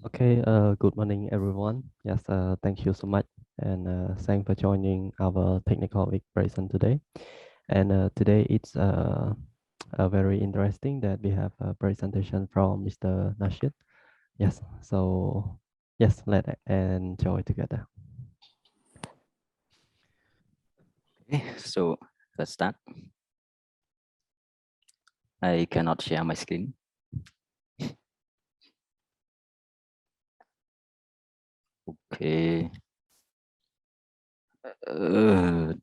Okay, good morning, everyone. Yes, thank you so much, and thanks for joining our technical week present today. And today it's very interesting that we have a presentation from Mr. Naseath. Yes, so yes, let's enjoy together. Okay, so let's start. I cannot share my screen. Okay.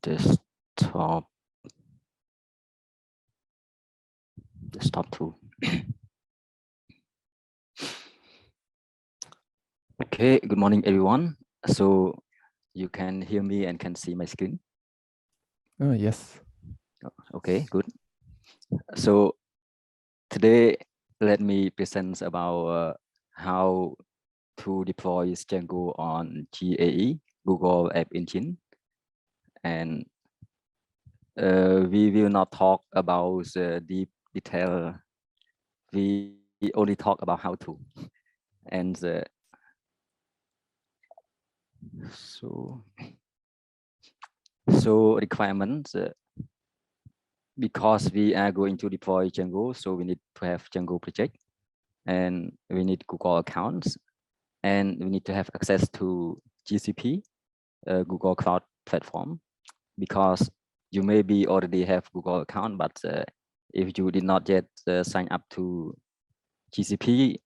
Desktop. Desktop 2. Okay, good morning, everyone. So you can hear me and can see my screen. Yes. Okay, good. So today, let me present about how to deploy Django on GAE, Google App Engine. And we will not talk about the deep detail. We only talk about how to. And so requirements, because we are going to deploy Django, so we need to have Django project, and we need Google accounts, and we need to have access to GCP, Google Cloud Platform, because you maybe already have Google account, but if you did not yet sign up to GCP,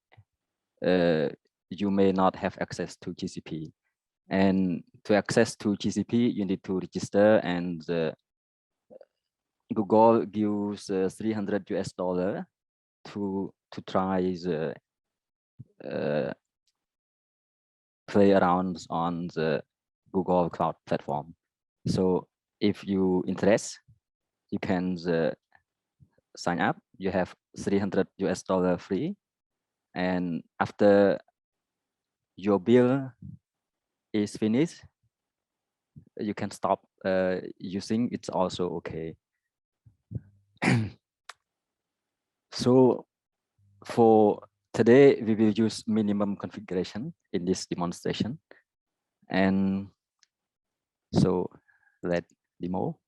you may not have access to GCP. And to access to GCP, you need to register, and Google gives $300 to try the play around on the Google Cloud Platform. So if you interest, you can sign up. You have $300 free, and after your bill is finished, you can stop using. It's also okay. So for today, we will use minimum configuration in this demonstration. And so let demo.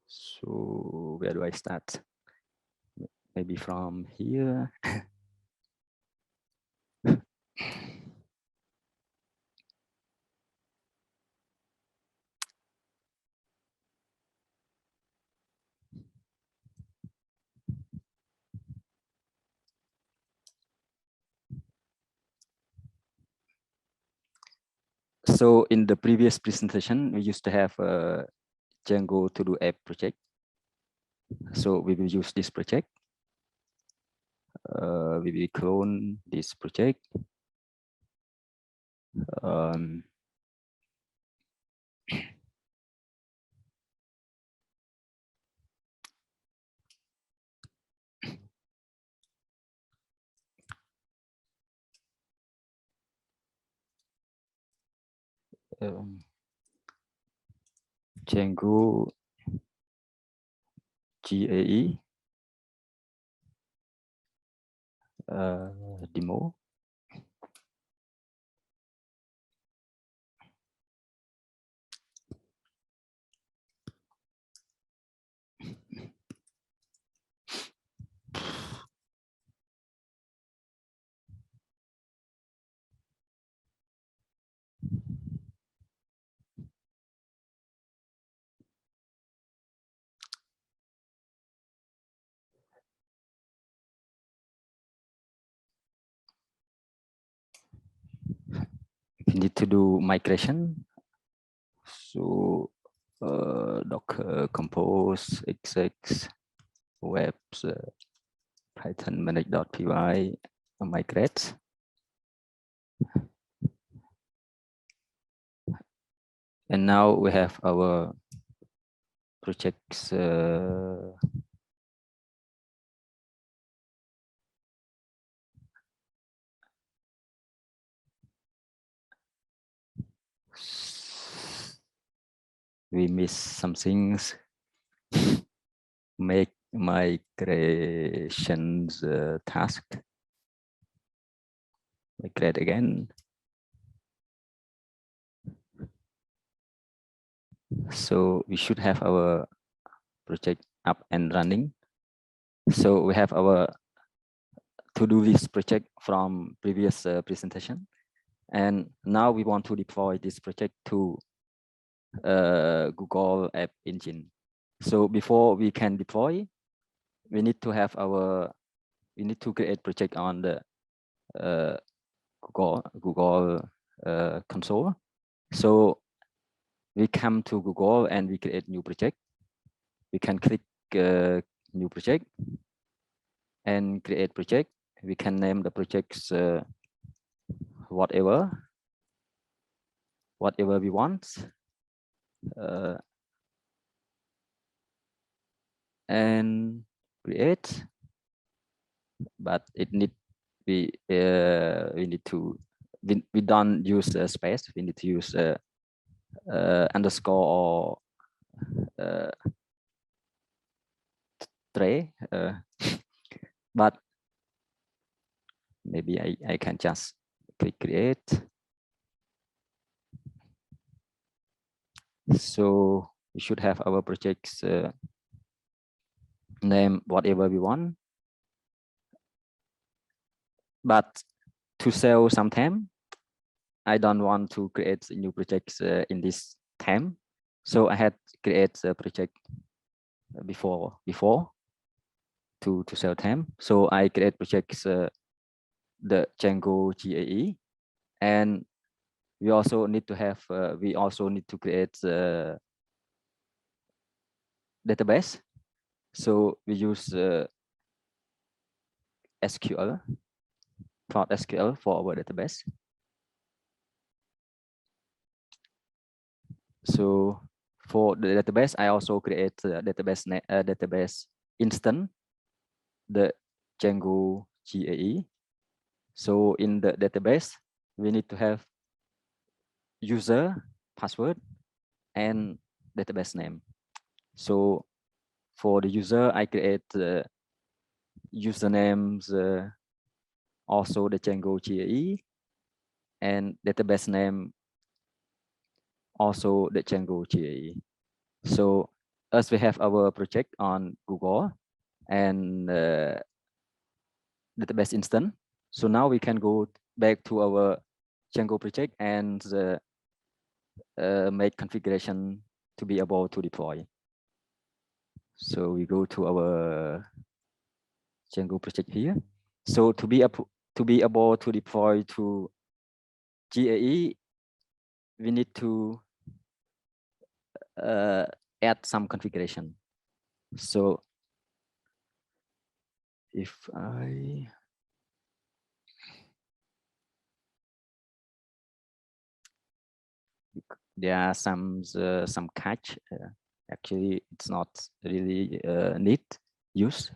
So where do I start? Maybe from here. So in the previous presentation, we used to have a Django to do app project. So we will use this project. We will clone this project. Django GAE demo. We need to do migration. So Docker compose exec webs Python manage.py migrate. And now we have our projects. We miss some things. make migrations task. Migrate again. So we should have our project up and running. So we have our to-do list project from previous presentation. And now we want to deploy this project to Google App Engine. So before we can deploy, we need to have we need to create project on the Google console. So we come to Google and we create new project. We can click new project and create project. We can name the projects whatever we want. And create, but it need we need to we don't use space. We need to use underscore or tray. But maybe I can just click create. So we should have our projects name whatever we want. But to save some time, I don't want to create new projects in this time. So I had create a project before to save time. So I create projects the Django GAE, and we also need to have we also need to create database. So we use SQL, Cloud SQL for our database. So for the database, I also create a database instance, the Django GAE. So in the database, we need to have user, password, and database name. So for the user, I create usernames, also the Django GAE, and database name, also the Django GAE. So as we have our project on Google and database instance, so now we can go back to our Django project and make configuration to be able to deploy. So we go to our Django project here. So to be able to deploy to GAE, we need to add some configuration. So if there are some catch. Actually, it's not really neat use.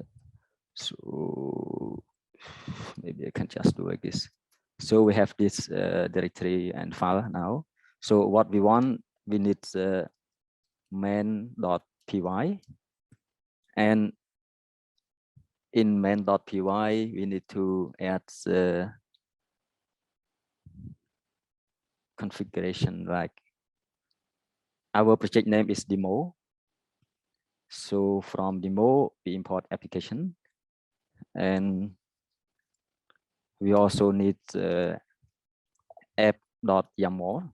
So maybe I can just do like this. So we have this directory and file now. So what we want, we need main.py, and in main.py we need to add configuration, like our project name is demo. So from demo we import application, and we also need app.yaml,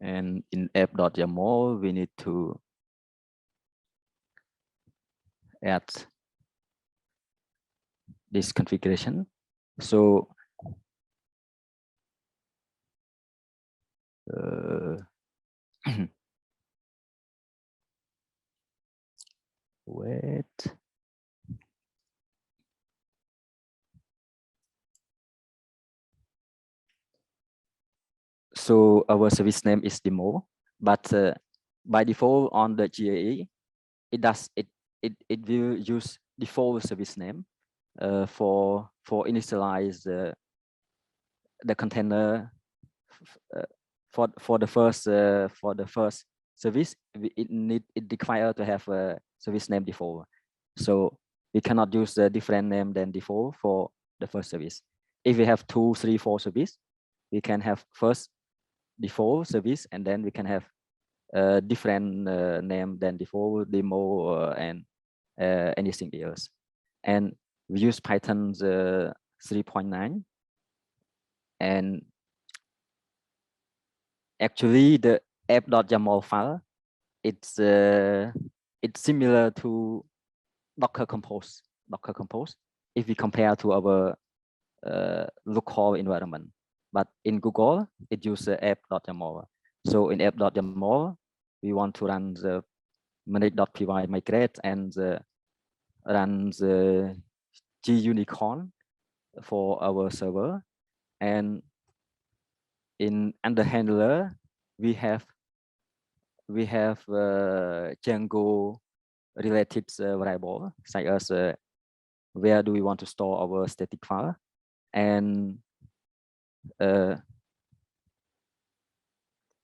and in app.yaml we need to add this configuration. So wait. So our service name is demo, but by default on the GAE, it will use default service name for initialize the container for the first service, it requires to have a service name default. So we cannot use a different name than default for the first service. If we have 2, 3, 4 service, we can have first default service, and then we can have a different name than default, demo, and anything else. And we use Python 3.9, and actually the app.yaml file, it's similar to Docker Compose. If we compare to our local environment, but in Google it uses app.yaml. So in app.yaml, we want to run the manage.py migrate and run the gunicorn for our server. And in under handler, we have Django related variable, such as where do we want to store our static file, and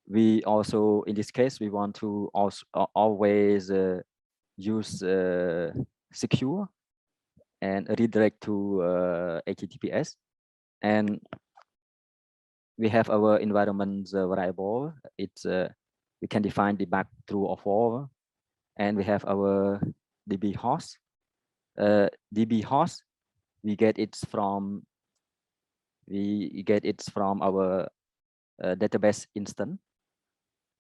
we also, in this case, we want to also always use secure and redirect to HTTPS. And we have our environment variable. It's we can define debug true or false, and we have our DB host. DB host, we get it from our database instance,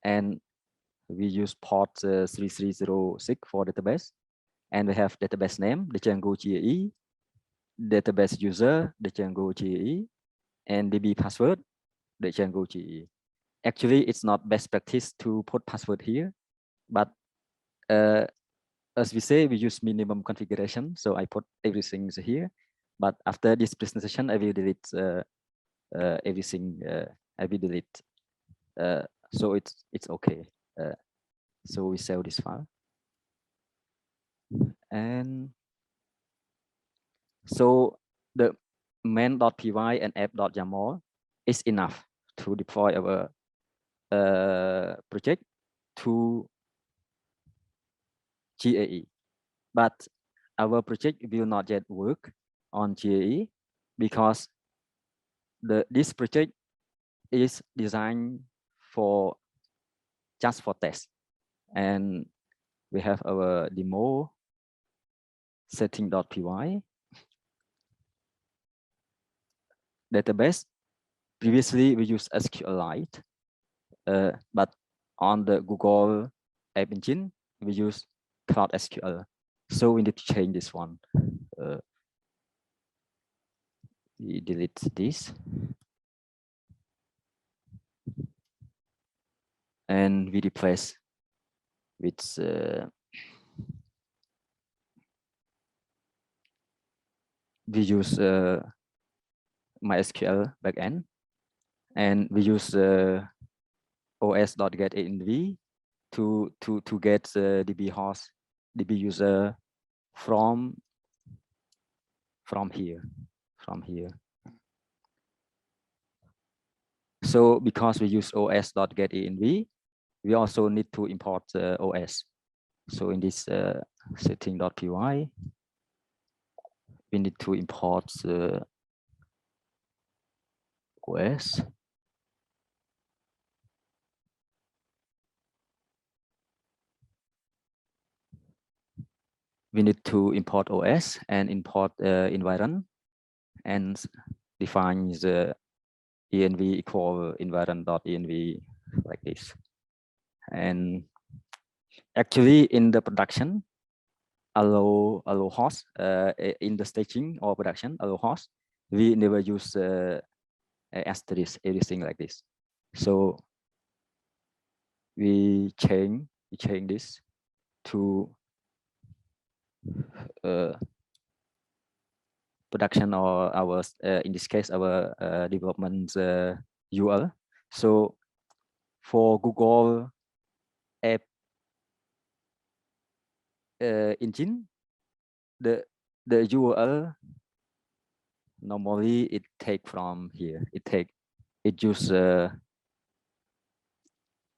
and we use port 3306 for database, and we have database name, the Django GAE, database user, the Django GAE, and DB password, the Django GAE. Actually, it's not best practice to put password here, but as we say, we use minimum configuration, so I put everything here. But after this presentation, I will delete everything. I will delete. So it's okay. So we save this file, and so the main.py and app.yaml is enough to deploy our project to GAE. But our project will not yet work on GAE because this project is designed for just for test. And we have our demo setting.py database. Previously, we used SQLite, but on the Google App Engine, we use Cloud SQL. So we need to change this one. We delete this. And we replace with we use MySQL backend, and we use os.getInv to get DB host, DB user from here. So because we use os.getInv, we also need to import OS. So in this setting.py, we need to import OS. We need to import OS and import environment and define the env equal environment.env like this. And actually in the production, allow host in the staging or production allow host, we never use asterisk, everything like this. So we change this to production or our in this case our development URL. So for Google App Engine, the URL normally it take from here. It use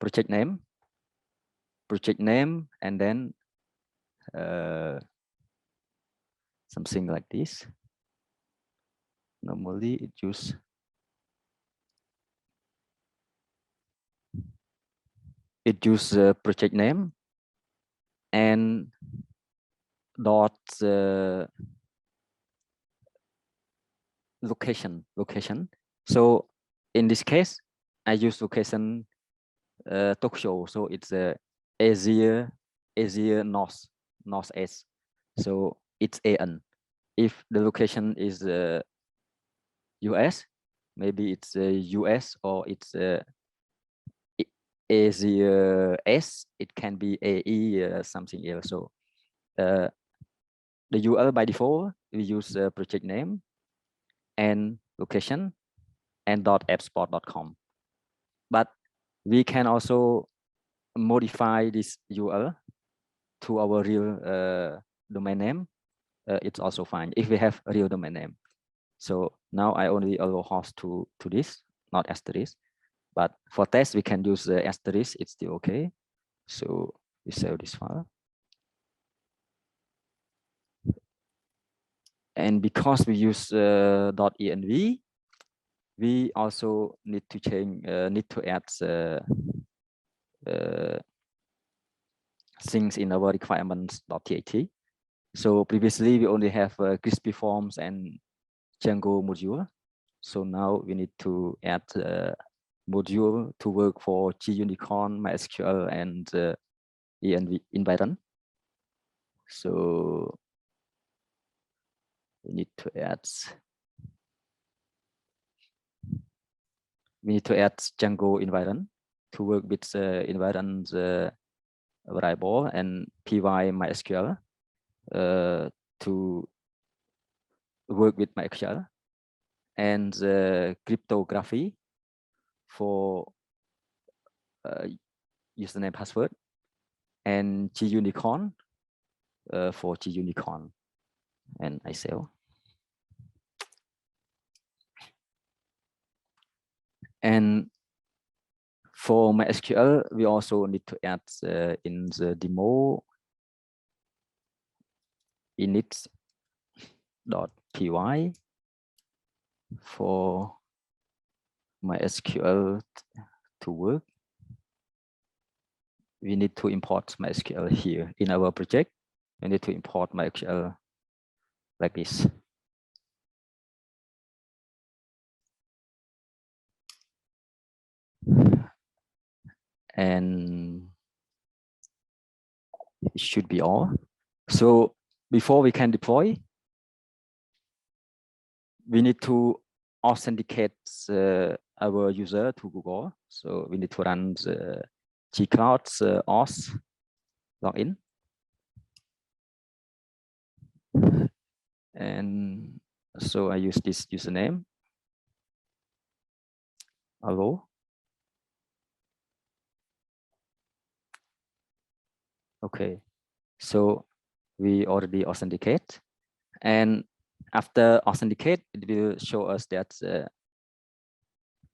project name project name, and then something like this. Normally it use project name and dot location. So in this case, I use location Tokyo. So it's Asia North-East. So it's AN. If the location is US, maybe it's US, or it's Asia S, it can be AE something else. So the URL by default, we use project name and location and .appspot.com. But we can also modify this URL to our real domain name. It's also fine if we have a real domain name. So now I only allow host to this, not asterisk. But for test, we can use the asterisk. It's still okay. So we save this file. And because we use .env, we also need to change, need to add things in our requirements.tat. So previously we only have crispy forms and Django module. So now we need to add module to work for GUnicorn, MySQL, and env environment. So we need to add Django environment to work with environment variable and py MySQL to work with MySQL, and cryptography for username password, and GUnicorn for GUnicorn, and I save. And for MySQL, we also need to add in the demo init.py for MySQL to work. We need to import MySQL here in our project. We need to import MySQL like this. And it should be all. So before we can deploy, we need to authenticate our user to Google. So we need to run the gcloud auth login. And so I use this username. Hello. Okay, so we already authenticate, and after authenticate, it will show us that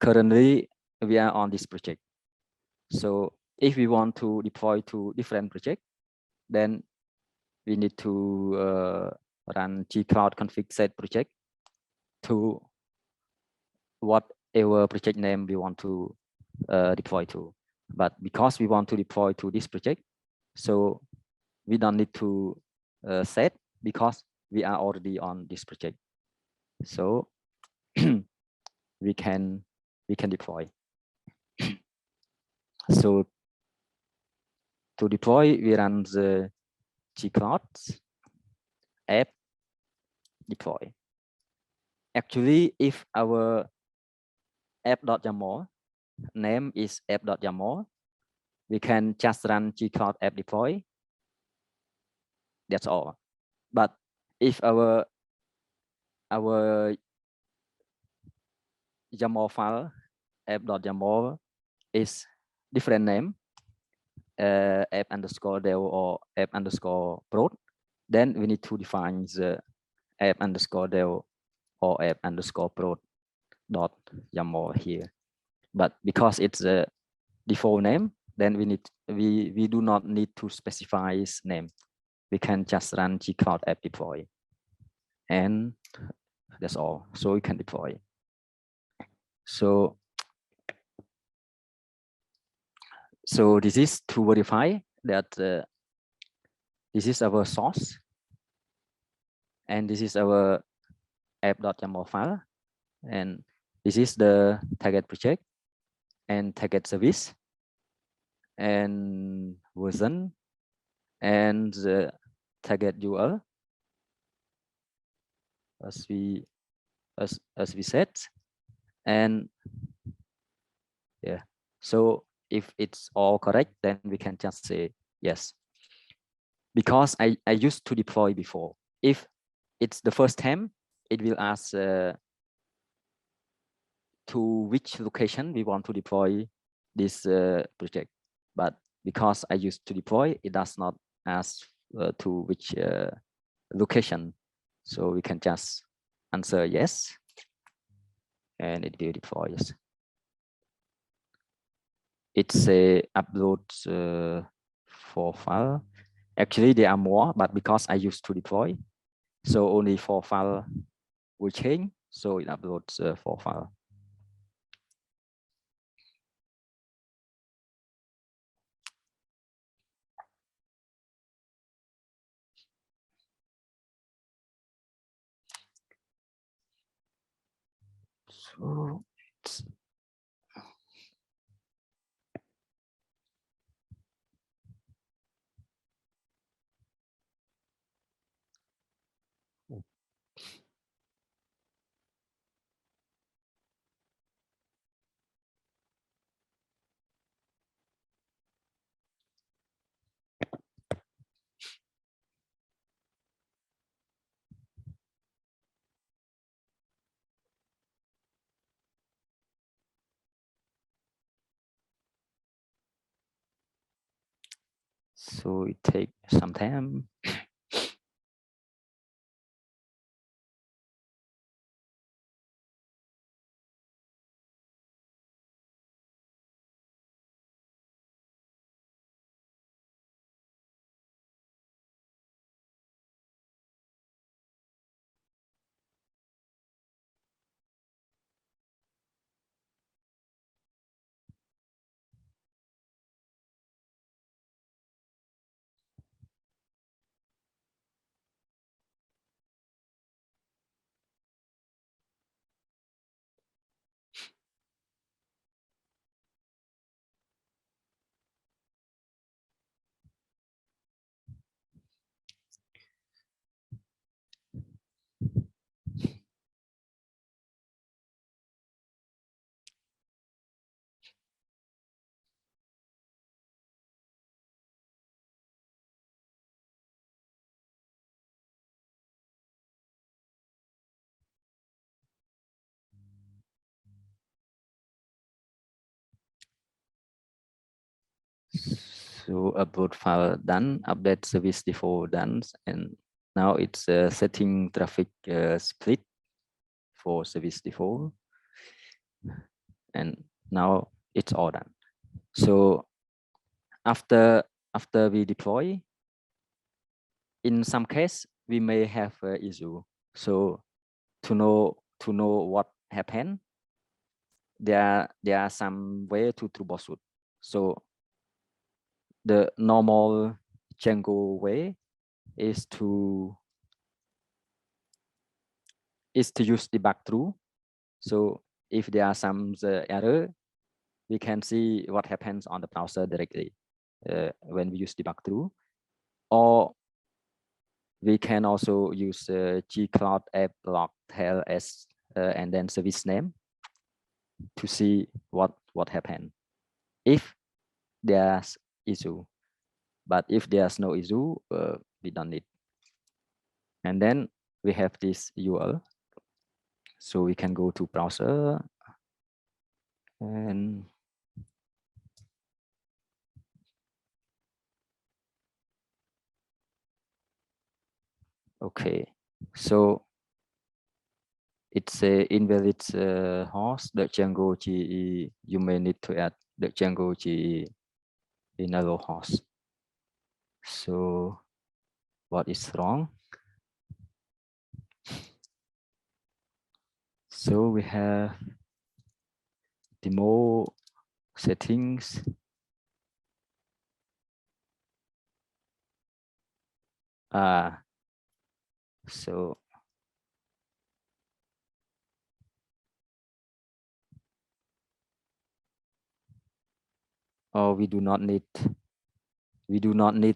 currently we are on this project. So if we want to deploy to different project, then we need to run gcloud config set project to whatever project name we want to deploy to. But because we want to deploy to this project, so we don't need to set, because we are already on this project. So we can deploy. So to deploy, we run the gcloud app deploy. Actually, if our app.yaml name is app.yaml, we can just run gcloud app deploy. That's all. But if our YAML file app.yaml is different name, app_dev or app_prod, then we need to define the app_dev or app_prod.yaml here. But because it's the default name, then we do not need to specify its name. We can just run gcloud app deploy, and that's all. So we can deploy. So this is to verify that this is our source, and this is our app.yaml file, and this is the target project and target service and version and the target URL as we said. And yeah, so if it's all correct, then we can just say yes, because I used to deploy before. If it's the first time, it will ask to which location we want to deploy this project. But because I used to deploy, it does not ask to which location. So we can just answer yes, and it will deploy. It's a upload 4 file. Actually, there are more, but because I used to deploy, so only 4 file will change. So it uploads 4 file. So it's so it takes some time. So upload file done, update service default done, and now it's setting traffic split for service default, and now it's all done. So after we deploy, in some case we may have issue. So to know what happened, there are some way to troubleshoot. So the normal Django way is to use debug through. So if there are some error, we can see what happens on the browser directly when we use debug through. Or we can also use gcloud app log tail as and then service name to see what happened if there's issue. But if there's no issue, we don't need. And then we have this URL. So we can go to browser and okay. So it's a invalid host, the Django GE. You may need to add the Django GE in a host. So what is wrong? So we have demo settings. So we do not need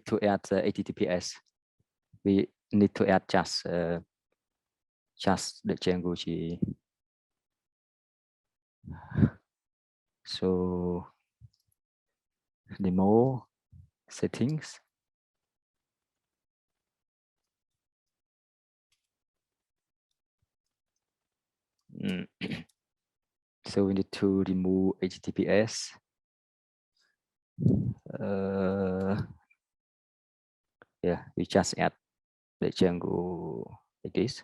to add the HTTPS. We need to add just the Django GE. So demo settings. So we need to remove HTTPS. Yeah, we just add the Django like this.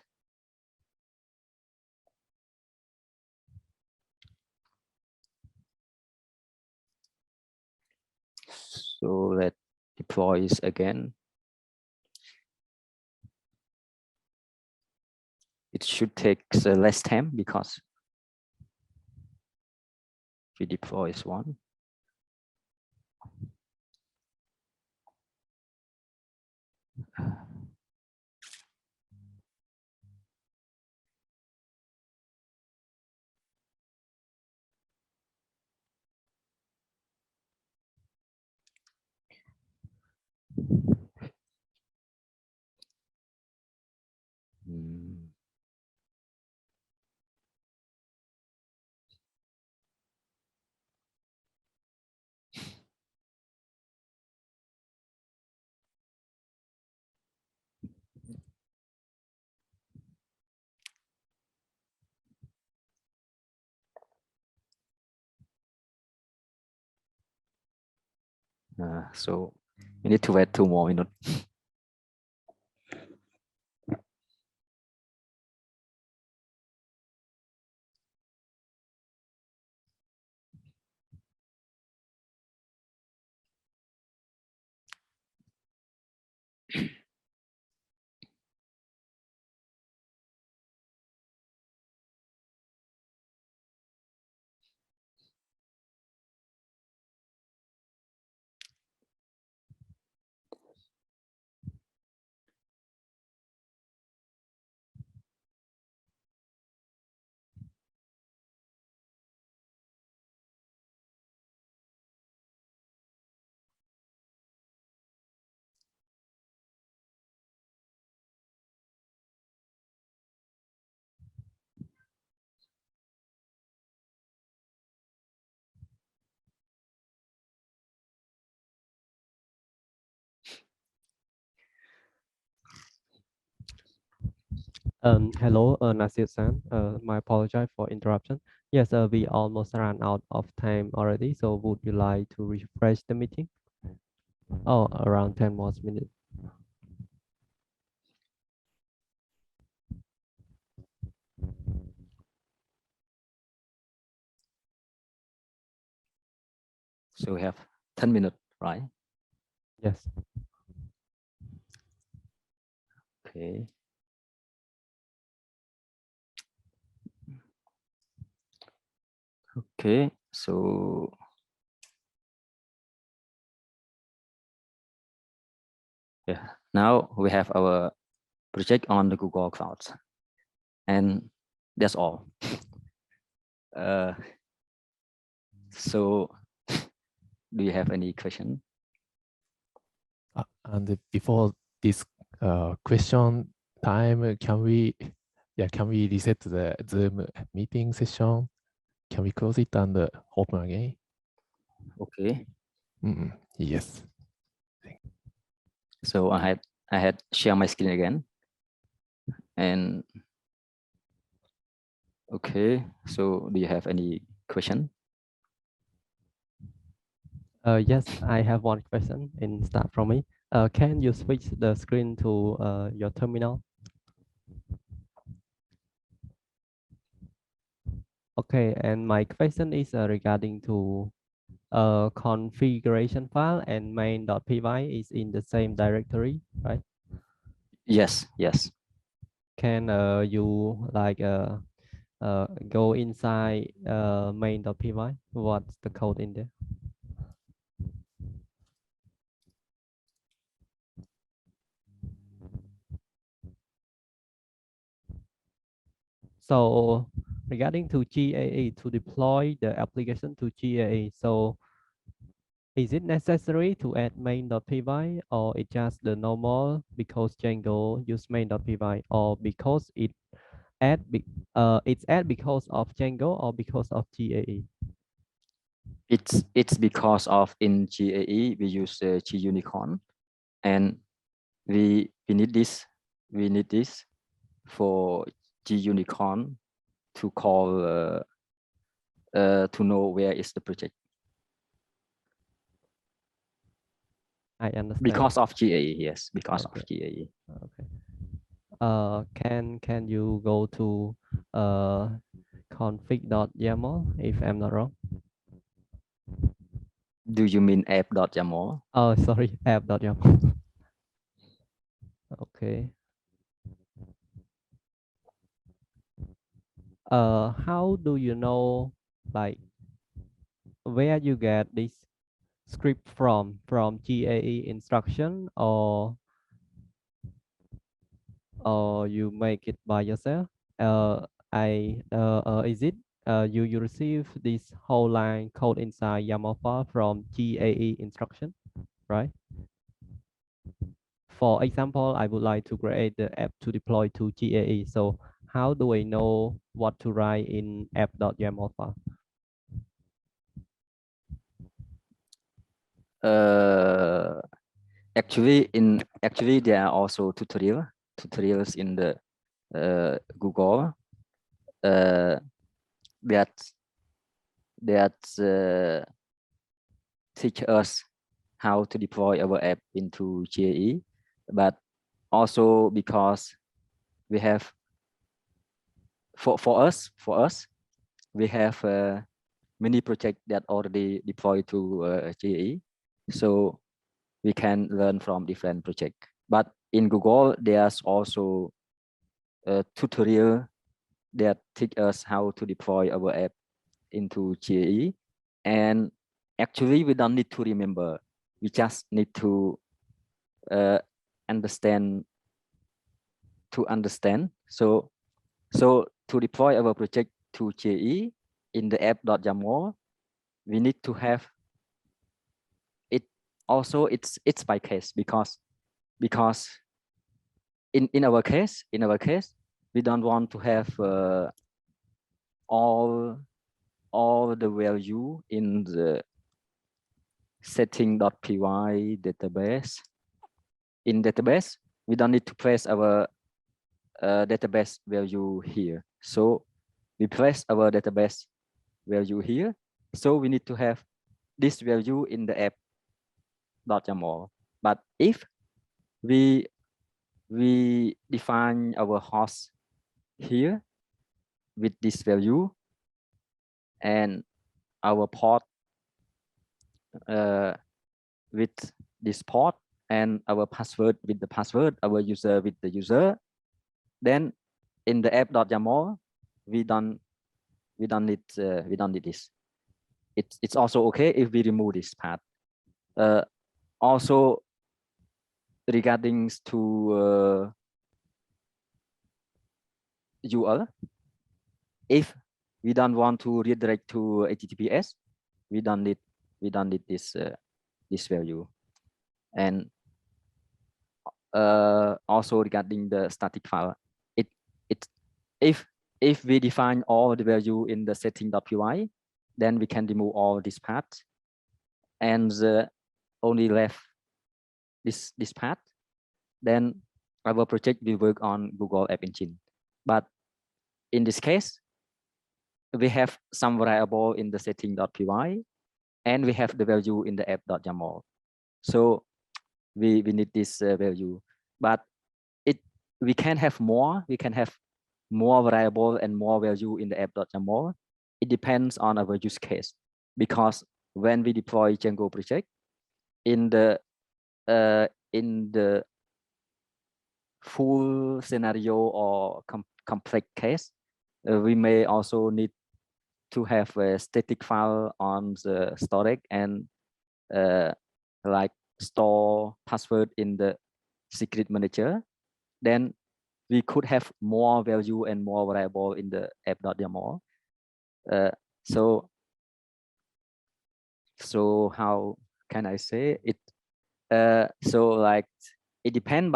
So that deploys again. It should take less time because we deploy one. So we need to wait 2 more minutes. Hello, Naseath. My apologize for interruption. Yes, we almost ran out of time already. So would you like to refresh the meeting? Oh, around 10 more minutes. So we have 10 minutes, right? Yes. Okay. Okay, so yeah, now we have our project on the Google Clouds, and that's all. So do you have any question? And before this question time, can we reset the Zoom meeting session? Can we close it and open again? Okay. Yes. So I had share my screen again, and okay. So do you have any question? Yes, I have one question in start from me. Can you switch the screen to your terminal? Okay, and my question is regarding to configuration file and main.py is in the same directory, right? Yes, yes. Can you like go inside main.py? What's the code in there? So regarding to GAE, to deploy the application to GAE, so is it necessary to add main.py, or it just the normal because Django use main.py, or because it's add because of Django or because of GAE? It's because of in GAE we use G unicorn, and we need this for G unicorn to call to know where is the project. I understand. Because of GAE, yes, because Okay. of GAE. Okay. Can you go to config.yaml if I'm not wrong? Do you mean app.yaml? Oh, sorry, app.yaml. Okay. How do you know like where you get this script from GAE instruction, or you make it by yourself? Is it you receive this whole line code inside YAML file from GAE instruction, right? For example, I would like to create the app to deploy to GAE. So how do I know what to write in app.yaml file? Actually there are also tutorials in the Google that teach us how to deploy our app into GAE, but also because we have for us we have many projects that already deployed to GAE, so we can learn from different projects. But in Google, there's also a tutorial that teach us how to deploy our app into GAE, and actually we don't need to remember. We just need to understand. So to deploy our project to GAE in the app.yaml, we need to have it. Also, it's by case because in our case we don't want to have all the value in the setting.py database. In database, we don't need to place our database value here. So we place our database value here. So we need to have this value in the app.yaml. But if we define our host here with this value and our port with this port and our password with the password, our user with the user, then in the app.yaml we don't need this. It's also okay if we remove this part. Also regarding to URL, if we don't want to redirect to HTTPS, we don't need this this value. And also regarding the static file, if we define all the value in the setting.py, then we can remove all this part and only left this part. Then our project will work on Google App Engine. But in this case, we have some variable in the setting.py and we have the value in the app.yaml. So we need this value, but we can have more. We can have more variable and more value in the app.yaml. It depends on our use case, because when we deploy Django project in the full scenario or complex case, we may also need to have a static file on the storage and like store password in the secret manager. Then we could have more value and more variable in the app.yaml. So how can I say it? So like it depends,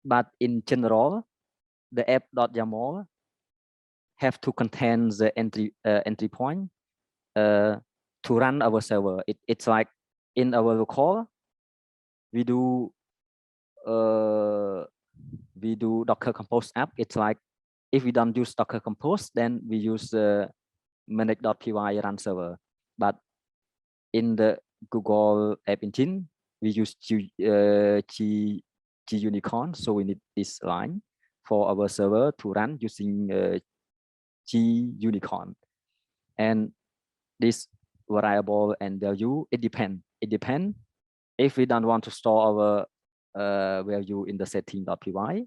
but in general, the app.yaml have to contain the entry point to run our server. It's like in our local, we do Docker Compose app. It's like if we don't use Docker Compose, then we use manage.py run server. But in the Google App Engine, we use G Unicorn, so we need this line for our server to run using G Unicorn. And this variable and value, it depends. If we don't want to store our value in the setting.py,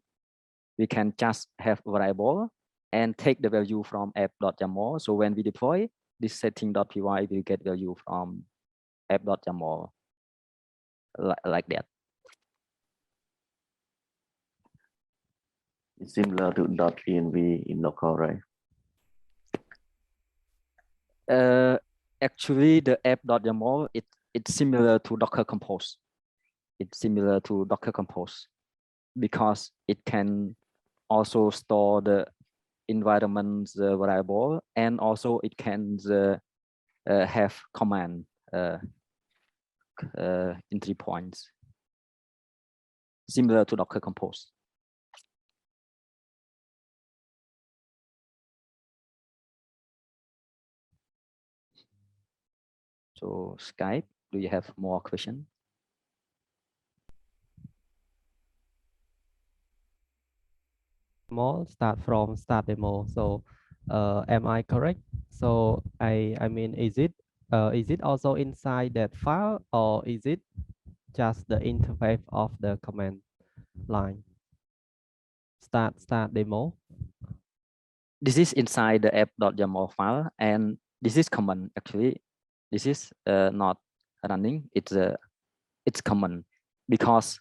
we can just have variable and take the value from app.yaml. So when we deploy this setting.py, we get value from app.yaml like that. It's similar to .env in local, right? Actually, the app.yaml, it's similar to Docker Compose. It's similar to Docker Compose because it can also store the environment variable, and also it can have command entry points, similar to Docker Compose. So Skype, do you have more questions? Start from start demo. So am I correct? So I mean, is it also inside that file, or is it just the interface of the command line? Start demo. This is inside the app.yaml file, and this is common. Actually, this is not running. It's common because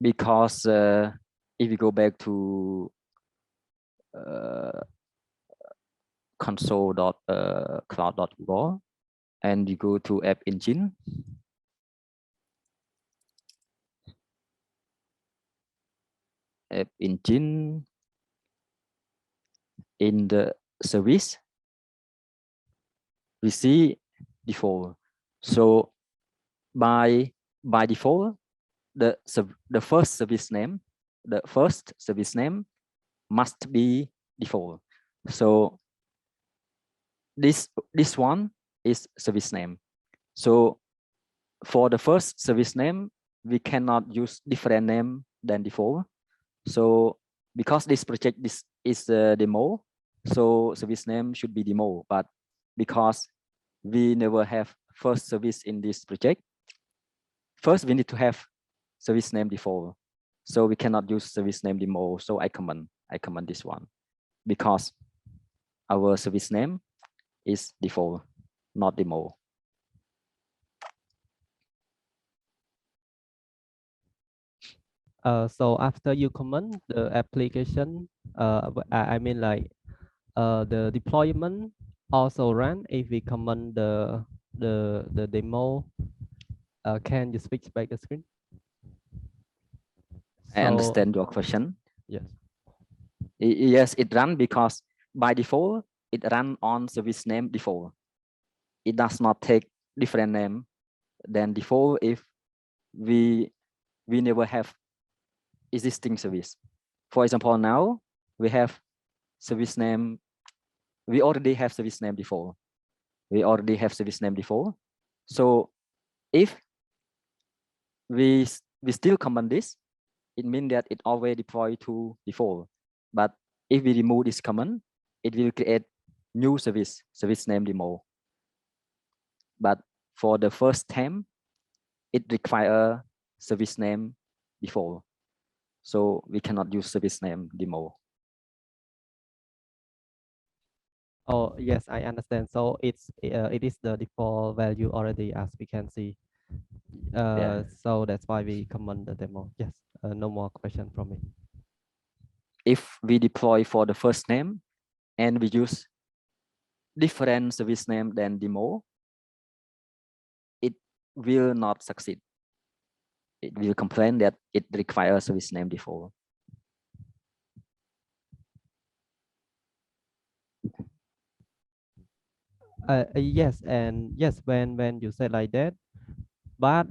if you go back to console.cloud.google and you go to App Engine, in the service, we see default. So by default, the first service name must be default. So this one is service name. So for the first service name, we cannot use different name than default. So because this project is a demo, so service name should be demo. But because we never have first service in this project, first we need to have service name default. So we cannot use service name demo. So I comment this one because our service name is default, not demo. So after you comment the application, I mean like the deployment also run if we comment the demo. Can you switch back the screen? I understand your question. Yes. Yes, it run because by default it run on service name default. It does not take different name than default if we never have existing service. For example, now we have service name. We already have service name default. So if we still comment this, it means that it already deployed to default. But if we remove this comment, it will create new service name demo. but for the first time, it requires service name default. So we cannot use service name demo. Oh, yes, I understand. So it is the default value already, as we can see. So that's why we comment the demo. Yes, no more question from me. If we deploy for the first name and we use different service name than demo, it will not succeed. It will complain that it requires service name default. Yes, and yes, when you say like that, but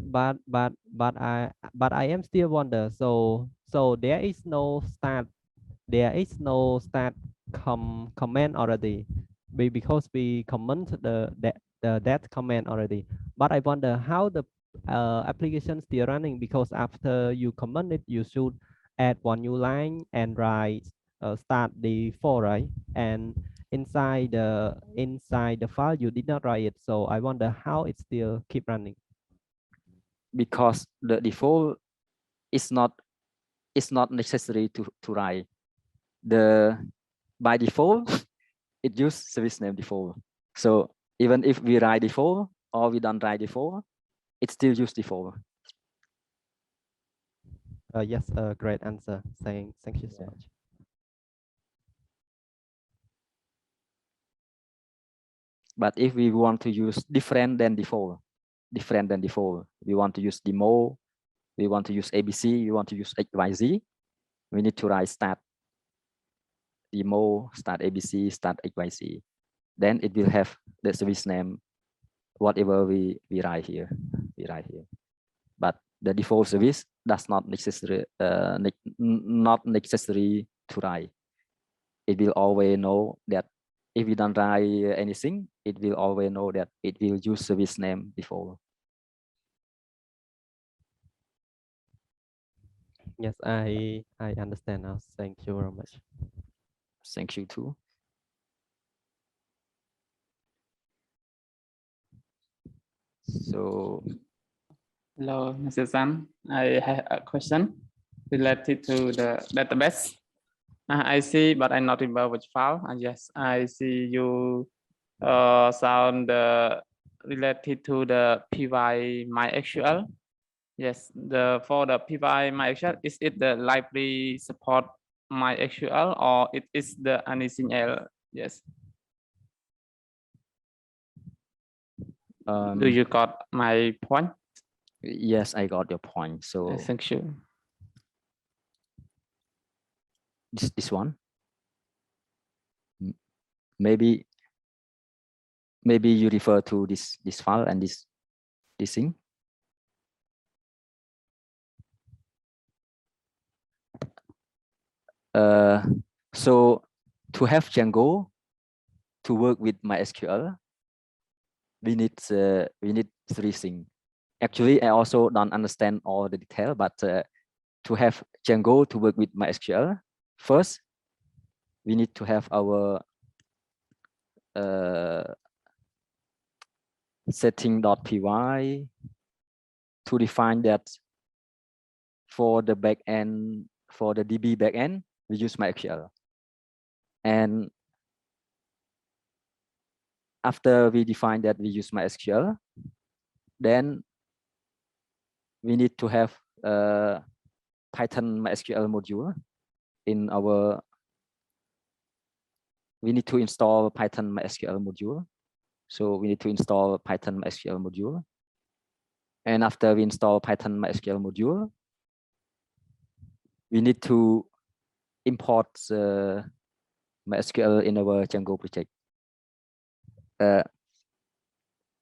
I am still wonder. So there is no start comment already, because we comment that comment already. But I wonder how the application still running, because after you comment it, you should add one new line and write start default, right? And inside the file you did not write it. So I wonder how it still keep running. Because the default is not necessary to write. By default, it use service name default. So even if we write default or we don't write default, it still use default. Yes, great answer. Thank you so much. But if we want to use different than default, we want to use demo, we want to use ABC, we want to use XYZ, we need to write start demo, start ABC, start XYZ. Then it will have the service name, whatever we write here. But the default service does not necessary not necessary to write. It will always know that if we don't write anything, it will always know that it will use service name default. Yes, I understand now. Thank you very much. Thank you too. So, hello, Mr. San. I have a question related to the database. I see, but I not remember which file. Yes, I see you sound related to the py MySQL. Yes, for the py MySQL, is it the library support MySQL or it is the anything else? Yes. Do you got my point? Yes, I got your point. So thank you. This one, maybe you refer to this file and this thing. So to have Django to work with MySQL, we need 3 things. Actually, I also don't understand all the detail, but to have Django to work with MySQL, first we need to have our setting.py to define that for the backend, for the DB backend, we use MySQL. And after we define that we use MySQL, then we need to have a Python MySQL module in our, we need to install Python MySQL module. So we need to install Python MySQL module. And after we install Python MySQL module, we need to import MySQL in our Django project.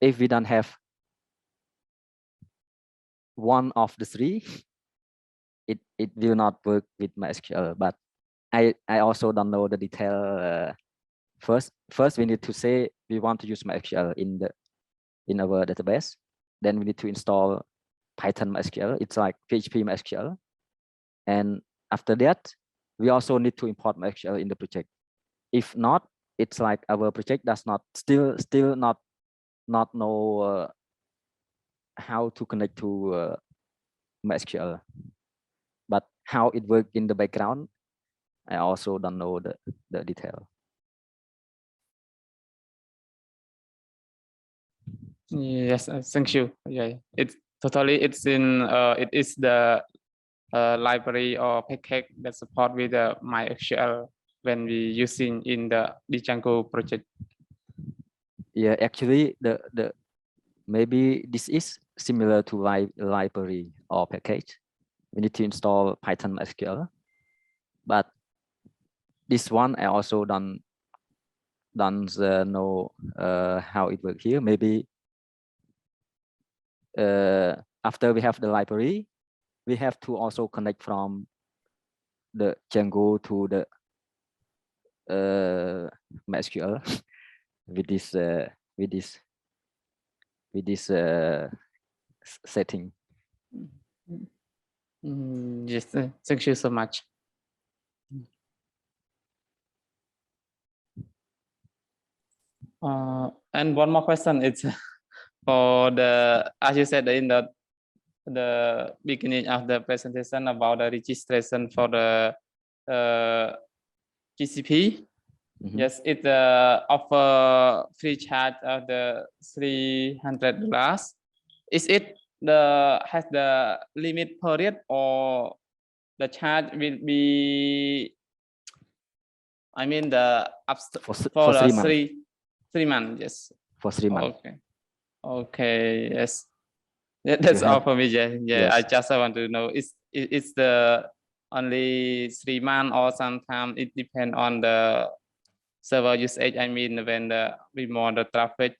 If we don't have one of the 3, it will not work with MySQL. But I also don't know the detail. First we need to say we want to use MySQL in our database. Then we need to install Python MySQL. It's like PHP MySQL. And after that, we also need to import MySQL in the project. If not, it's like our project does not still not not know how to connect to MySQL, but how it works in the background, I also don't know the detail. Yes, thank you. Yeah, it's the library or package that support with the MySQL when we using in the Django project. Yeah, actually, the maybe this is similar to library or package. We need to install Python SQL, but this one I also don't know how it works here. Maybe after we have the library, we have to also connect from the Django to the MySQL with this setting. Yes, thank you so much. And one more question. It's for the, as you said in the beginning of the presentation about the registration for the GCP. Yes, it offer free charge of the $300. Is it has the limit period, or the charge will be, I mean the for the 3 months. 3 months? Yes. For 3 months. Okay. Okay. Yes. That's all for me. Yeah. Yeah. Yes. I just want to know, it's the only 3 months, or sometimes it depends on the server usage. I mean, when we more the traffic,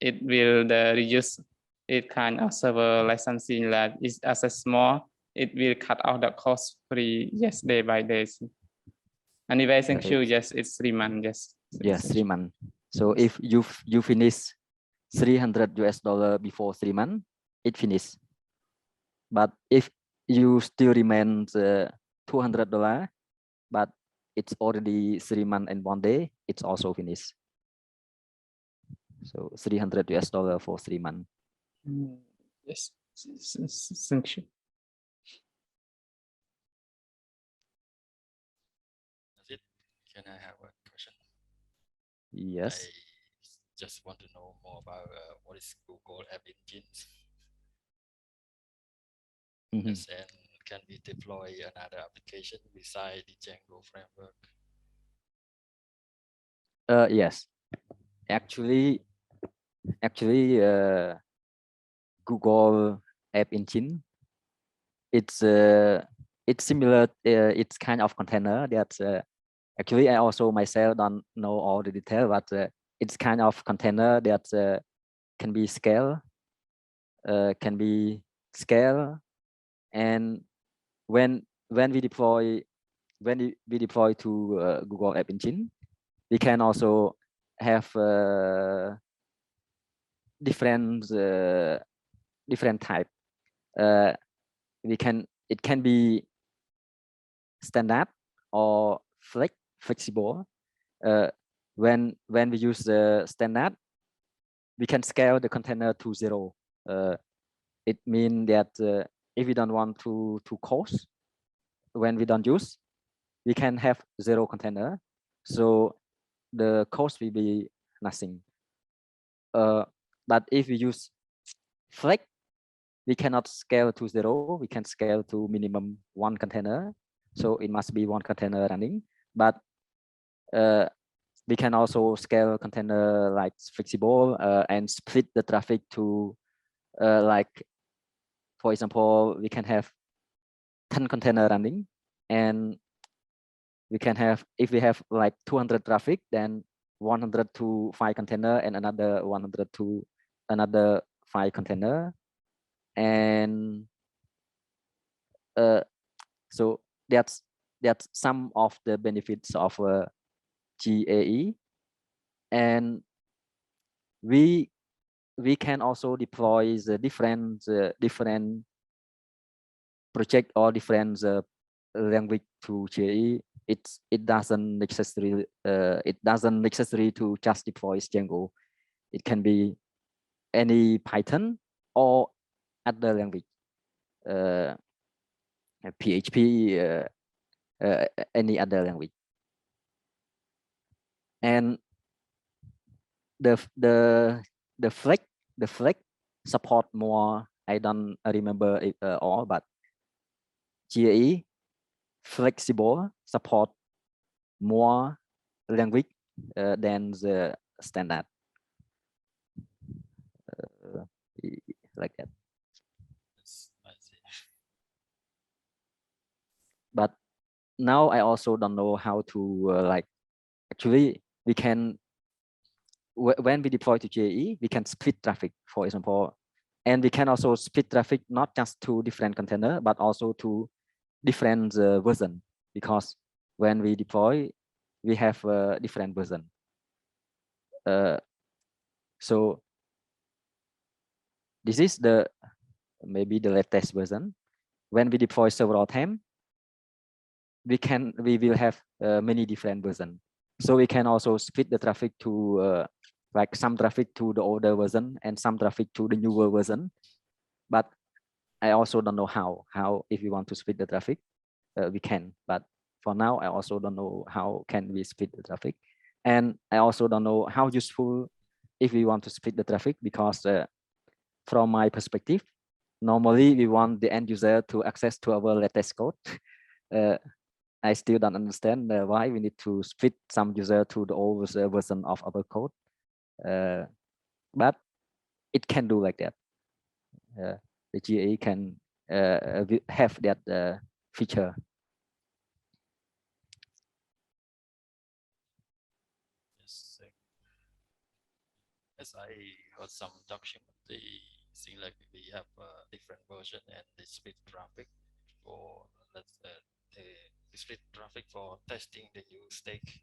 it will reduce it kind of server licensing that is access more. It will cut out the cost free. Yes, day by day. Anyway, thank you. Yes, it's 3 months. Yes. Yes, 3 months. So if you finish $300 before 3 months, it finished. But if you still remain $200, but it's already 3 months and 1 day, it's also finished. So $300 for 3 months. Yes, thank you. Can I have a question? Yes. I just want to know more about what is Google App Engine. Yes, and can we deploy another application beside the Django framework? Yes. Actually, Google App Engine, it's similar. It's kind of container that actually I also myself don't know all the detail, but it's kind of container that can be scaled, and when we deploy to Google App Engine, we can also have different type. It can be standard or flexible. When we use the standard, we can scale the container to 0. It means that if we don't want to cost when we don't use, we can have 0 container, so the cost will be nothing. But if we use flex, we cannot scale to 0. We can scale to minimum 1 container, so it must be 1 container running. But we can also scale container like flexible and split the traffic to like, for example, we can have 10 container running, and we can have, if we have like 200 traffic, then 100 to 5 container and another 100 to another 5 container. And so that's some of the benefits of GAE. And we can also deploy the different project or different language to GAE. It doesn't necessary to just deploy Django. It can be any Python or other language, PHP, any other language. And the Flex support more. I don't remember it all, but GAE flexible support more language than the standard, like that. I see. But now I also don't know how to like. Actually, we can when we deploy to GAE, we can split traffic, for example, and we can also split traffic not just to different container, but also to different version, because when we deploy, we have a different version. So this is maybe the latest version. When we deploy several times, we will have many different versions. So we can also split the traffic to like some traffic to the older version and some traffic to the newer version. But I also don't know how if you want to split the traffic, we can. But for now, I also don't know how can we split the traffic. And I also don't know how useful if we want to split the traffic, because from my perspective, normally we want the end user to access to our latest code. I still don't understand why we need to split some user to the old version of our code. But it can do like that. The GA can have that feature. Yes. As I heard some document, they seem like we have a different version and they split traffic for they split traffic for testing the new stake,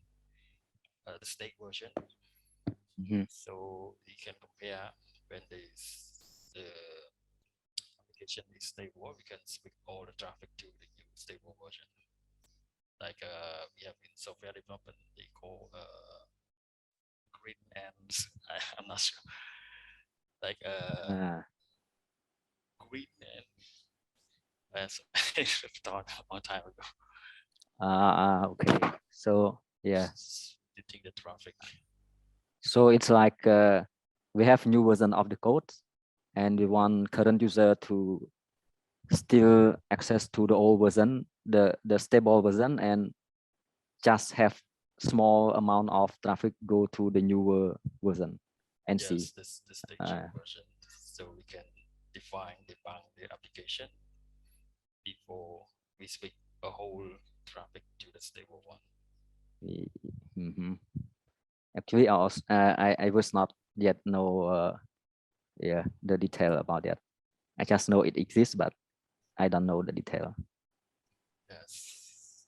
the stake version. So we can compare when the application is stable, we can split all the traffic to the new stable version. Like we have in software development, they call green and I'm not sure. Like green and as I thought a long time ago. Okay. So yeah. Splitting the traffic. So it's like we have new version of the code, and we want current user to still access to the old version, the stable version, and just have small amount of traffic go to the newer version and yes, see. This staging version, so we can debug the application before we split a whole traffic to the stable one. Actually, I was not yet know the detail about that. I just know it exists, but I don't know the detail. Yes,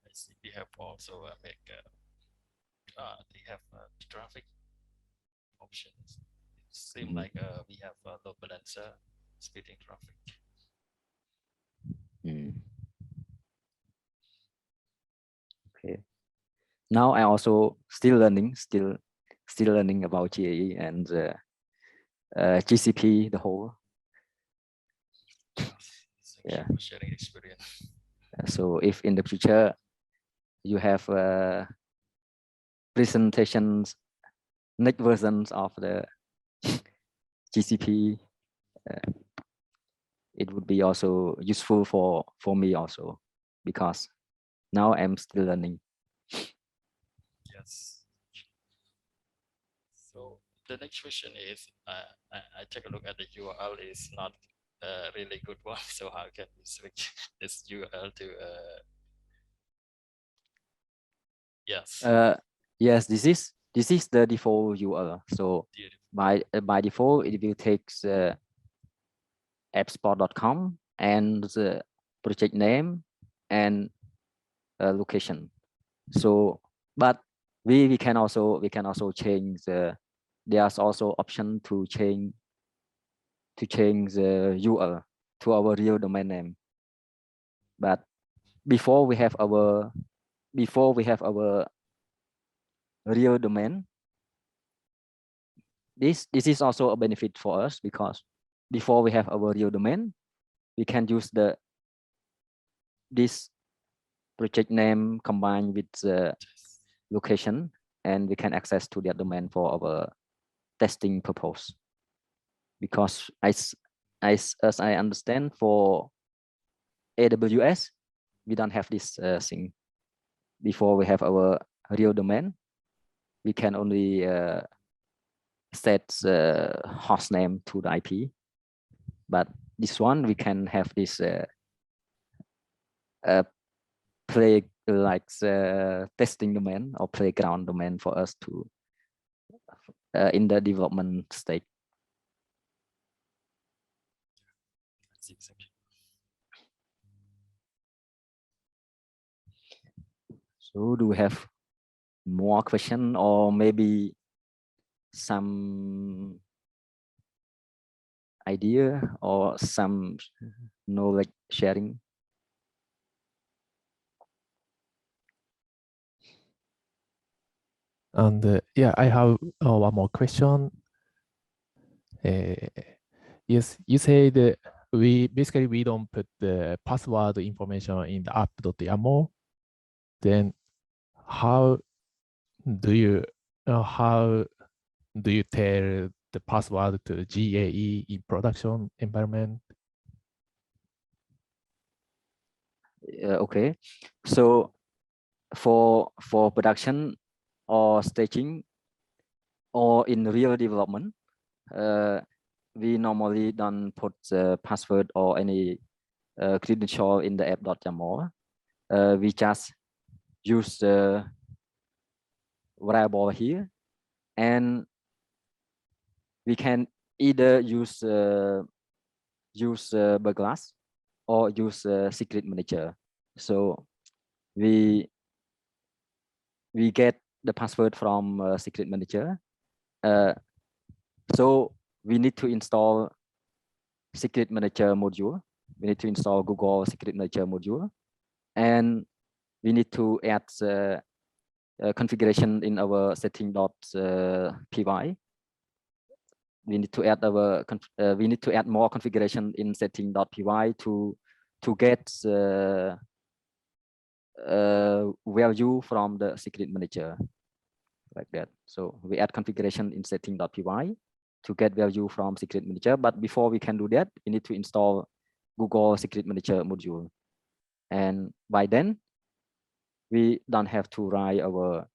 I see. We have also make they have traffic options. It seems like we have a load balancer splitting traffic. Okay. Now I also still learning about GAE and GCP the whole. Yeah. For sharing experience. So if in the future you have presentations, next versions of the GCP, it would be also useful for me also, because now I'm still learning. Yes. So the next question is, I take a look at the URL is not a really good one. So how can we switch this URL to yes? Yes, this is the default URL. So by default, it will take appspot.com and the project name and location. So, but we can also change there's also option to change the URL to our real domain name. But before we have our real domain, this is also a benefit for us, because before we have our real domain, we can use this project name combined with the location, and we can access to that domain for our testing purpose. Because as I understand, for AWS, we don't have this thing. Before we have our real domain, we can only set host name to the IP. But this one, we can have this play like testing domain or playground domain for us to in the development stage. So do we have more question, or maybe some idea or some knowledge sharing? And yeah, I have one more question. Yes, you said we don't put the password information in the app.yaml. Then how do you tell the password to GAE in production environment? Okay, so for production or staging or in real development, we normally don't put the password or any credential in the app.yaml. We just use the variable here, and we can either use burglass or use secret manager. So we get the password from secret manager. So we need to install secret manager module. We need to install Google secret manager module, and we need to add configuration in our setting.py. We need to add more configuration in setting.py to get value from the secret manager, like that. So we add configuration in setting.py to get value from secret manager. But before we can do that, we need to install Google secret manager module, and by then we don't have to write our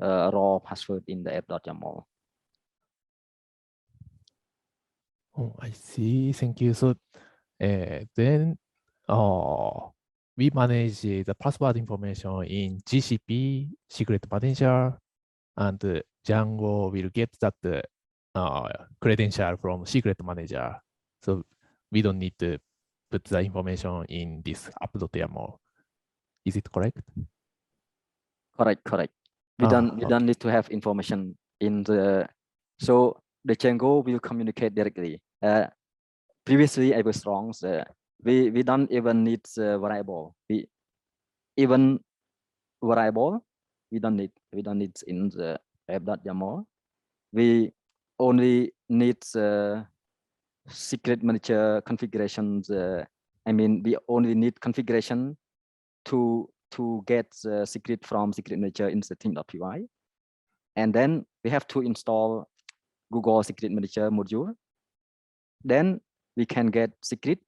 raw password in the app.yaml. Oh, I see. Thank you. So then we manage the password information in GCP secret manager, and Django will get that credential from secret manager. So we don't need to put the information in this app.yaml. Is it correct? Correct. We don't need to have information in the, so the Django will communicate directly. Previously I was wrong. So we don't even need variable. We don't need in the app.yaml. We only need secret manager configurations. I mean, we only need configuration to get secret from secret manager in setting.py, and then we have to install Google secret manager module. Then we can get secret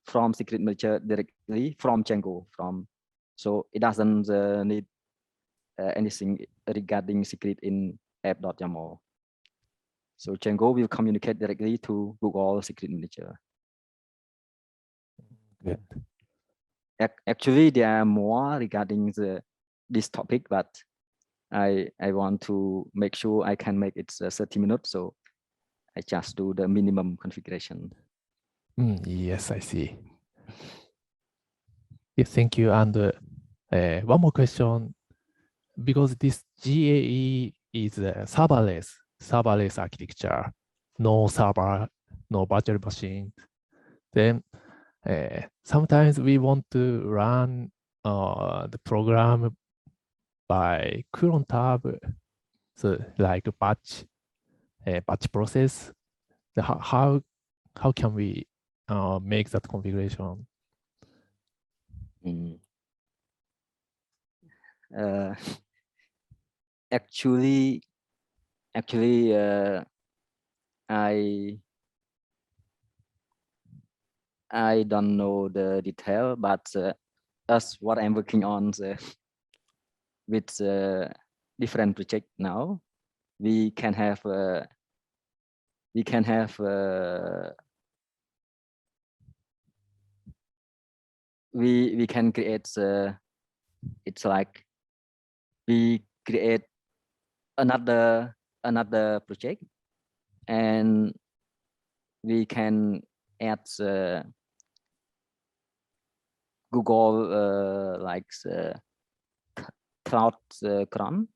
from secret manager directly from Django. So it doesn't need anything regarding secret in app.yaml. So Django will communicate directly to Google secret manager. Good. Actually, there are more regarding this topic, but I want to make sure I can make it 30 minutes, so I just do the minimum configuration. Yes, I see. Yes, thank you. And one more question, because this GAE is a serverless architecture, no server, no virtual machine. Then sometimes we want to run the program by cron tab, so like batch. batch process. How can we make that configuration? Mm. Actually, I don't know the detail, but as what I'm working on with different project now, we can have we can create it's like we create another project, and we can add Google like cloud cron,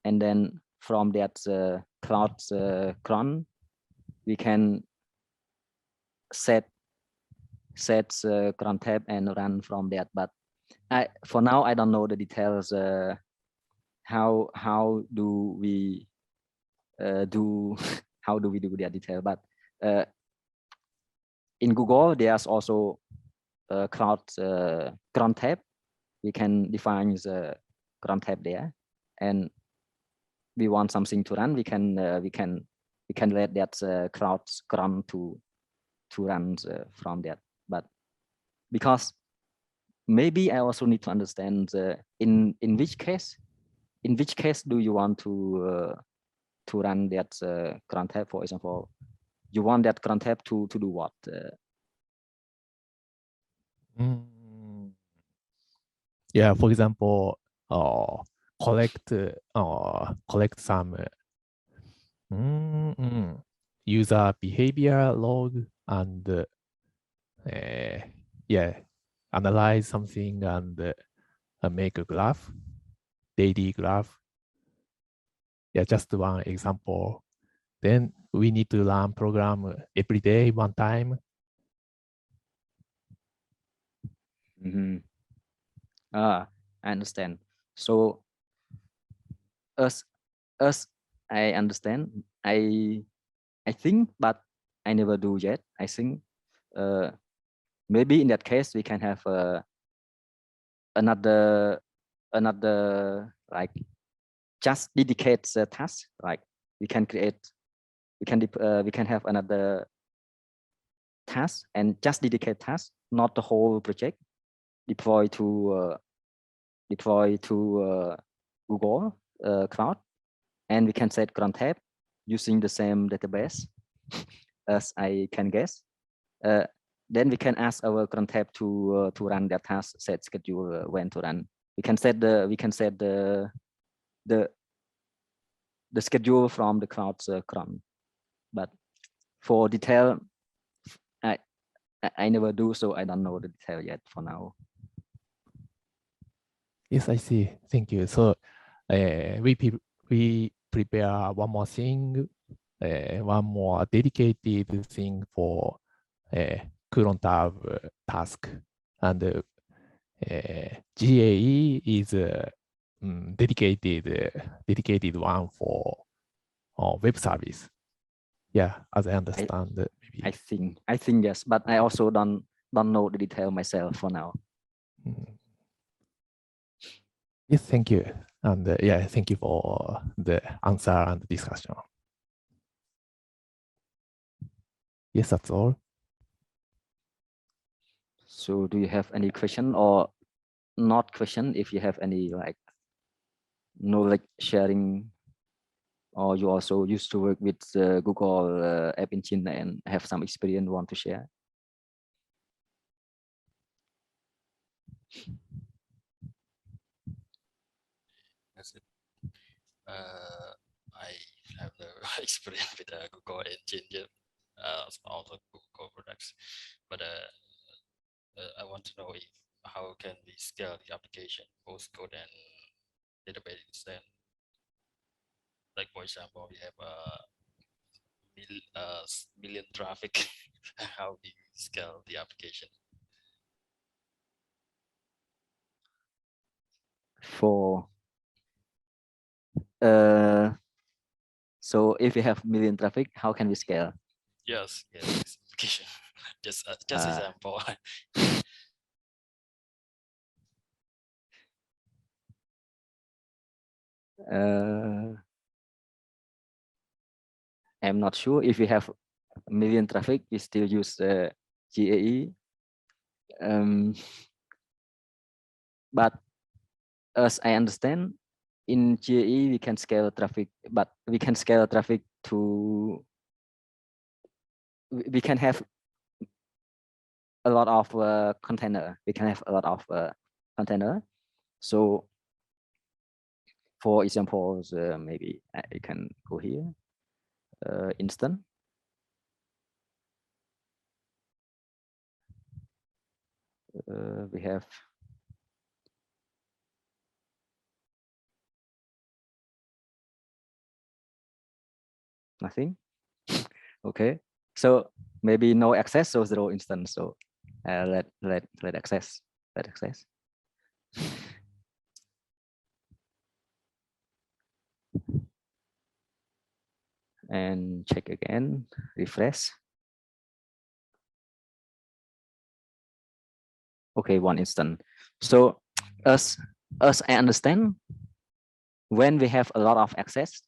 and then from that cloud cron we can set cron tab and run from that. But for now I don't know the details. How do we do how do we do that detail? But in Google there's also cloud cron tab. We can define the cron tab there, and we want something to run, we can let that cloud cron to run from that. But because maybe I also need to understand in which case do you want to run that cron tab? For example, you want that cron tab to do what? Yeah, for example, collect some user behavior log and yeah, analyze something and make a graph, daily graph. Yeah, just one example. Then we need to run program every day, one time. I understand. So as I understand, I think, but I never do yet. I think maybe in that case we can have another like just dedicate the task. Like we can have another task and just dedicate task, not the whole project. Deploy to Google Cloud, and we can set cron tab using the same database as I can guess. Then we can ask our cron tab to run that task, set schedule when to run. We can set the schedule from the cloud's cron. But for detail, I never do, so I don't know the detail yet for now. Yes, I see. Thank you. So we prepare one more thing, one more dedicated thing for cron tab task, and GAE is dedicated one for web service. Yeah, as I understand, maybe. I think yes, but I also don't know the detail myself for now. Yes, thank you, and yeah, thank you for the answer and discussion. Yes, that's all. So, do you have any question or not question? If you have any like knowledge sharing, or you also used to work with Google App Engine and have some experience want to share? That's it. I have no experience with Google Engine yet, also Google products, but I want to know how can we scale the application, both code and database, and like for example, we have million traffic. How do you scale the application? For So if we have million traffic, how can we scale? Yes, this application. just Ah. example. I'm not sure if we have a million traffic, we still use GAE. But as I understand, in GAE we can scale traffic, but we can scale traffic to, we can have a lot of container. We can have a lot of container. So for examples, maybe I can go here, instant. We have nothing. Okay, so maybe no access, so 0 instance. So let access, let access. And check again, refresh. Okay, 1 instant. So as I understand, when we have a lot of access,